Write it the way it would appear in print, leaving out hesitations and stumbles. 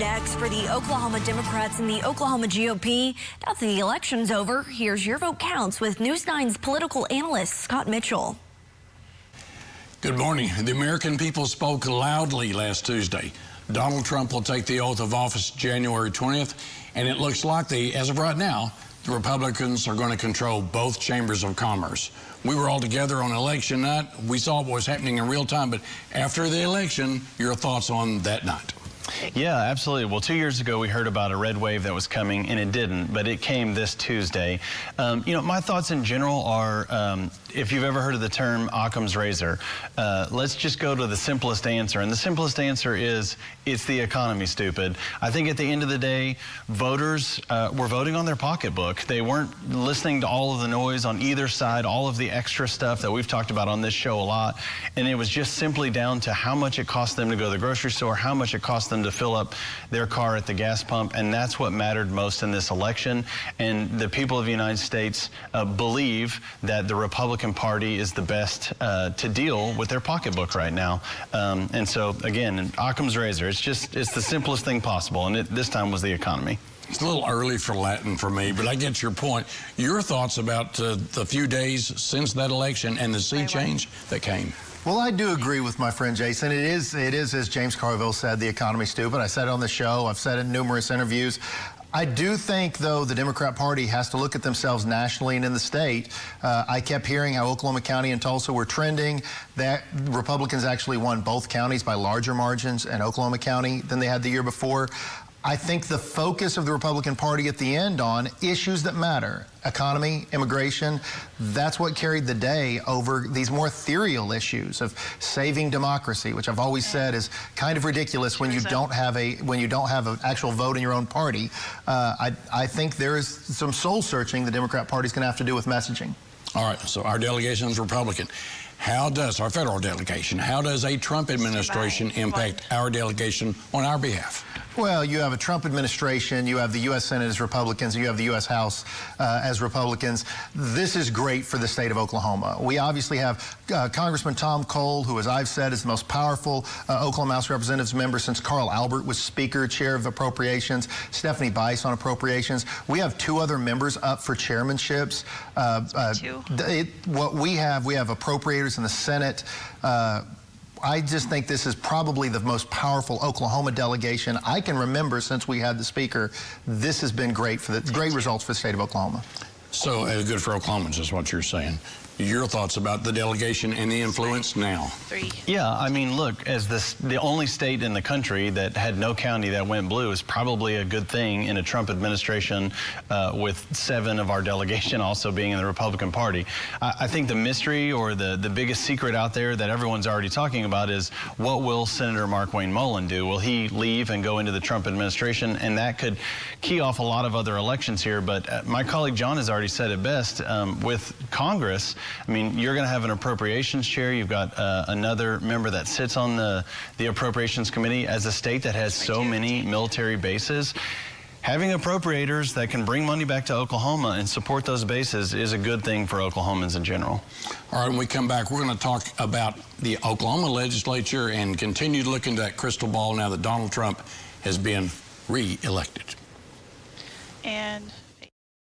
next for the Oklahoma Democrats and the Oklahoma GOP. Now that the election's over, here's Your Vote Counts with News 9's political analyst, Scott Mitchell. Good morning. The American people spoke loudly last Tuesday. Donald Trump will take the oath of office January 20th, and it looks like as of right now, the Republicans are going to control both chambers of commerce. We were all together on election night. We saw what was happening in real time, but after the election, your thoughts on that night? Yeah, absolutely. Well, 2 years ago, we heard about a red wave that was coming, and it didn't, but it came this Tuesday. My thoughts in general are, if you've ever heard of the term Occam's razor, let's just go to the simplest answer. And the simplest answer is, it's the economy, stupid. I think at the end of the day, voters were voting on their pocketbook. They weren't listening to all of the noise on either side, all of the extra stuff that we've talked about on this show a lot. And it was just simply down to how much it cost them to go to the grocery store, how much it cost them to fill up their car at the gas pump, and that's what mattered most in this election. And the people of the United States believe that the Republican Party is the best to deal with their pocketbook right now. And so, again, Occam's razor, it's the simplest thing possible, and this time was the economy. It's a little early for Latin for me, but I get your point. Your thoughts about the few days since that election and the sea change that came? Well, I do agree with my friend Jason. It is, as James Carville said, the economy stupid. I said it on the show. I've said it in numerous interviews. I do think, though, the Democrat Party has to look at themselves nationally and in the state. I kept hearing how Oklahoma County and Tulsa were trending. That Republicans actually won both counties by larger margins in Oklahoma County than they had the year before. I think the focus of the Republican Party at the end on issues that matter, economy, immigration, that's what carried the day over these more ethereal issues of saving democracy, which I've always said is kind of ridiculous when you don't have an actual vote in your own party. I think there is some soul searching the Democrat Party's going to have to do with messaging. All right, so our delegation is Republican. Our federal delegation, how does a Trump administration impact our delegation on our behalf? Well, you have a Trump administration, you have the U.S. Senate as Republicans, you have the U.S. House as Republicans. This is great for the state of Oklahoma. We obviously have Congressman Tom Cole, who, as I've said, is the most powerful Oklahoma House of Representatives member since Carl Albert was Speaker, Chair of Appropriations, Stephanie Bice on Appropriations. We have two other members up for chairmanships. We have appropriators in the Senate. I just think this is probably the most powerful Oklahoma delegation I can remember since we had the Speaker. This has been great great results for the state of Oklahoma. So good for Oklahomans is what you're saying. Your thoughts about the delegation and the influence now? Yeah, I mean, look, as the only state in the country that had no county that went blue is probably a good thing in a Trump administration with 7 of our delegation also being in the Republican Party. I think the mystery or the biggest secret out there that everyone's already talking about is, what will Senator Mark Wayne Mullen do? Will he leave and go into the Trump administration? And that could key off a lot of other elections here. But my colleague John has already said it best. With Congress, I mean, you're going to have an appropriations chair. You've got another member that sits on the appropriations committee. As a state that has so many military bases, having appropriators that can bring money back to Oklahoma and support those bases is a good thing for Oklahomans in general. All right, when we come back, we're going to talk about the Oklahoma legislature and continue to look into that crystal ball now that Donald Trump has been re-elected. And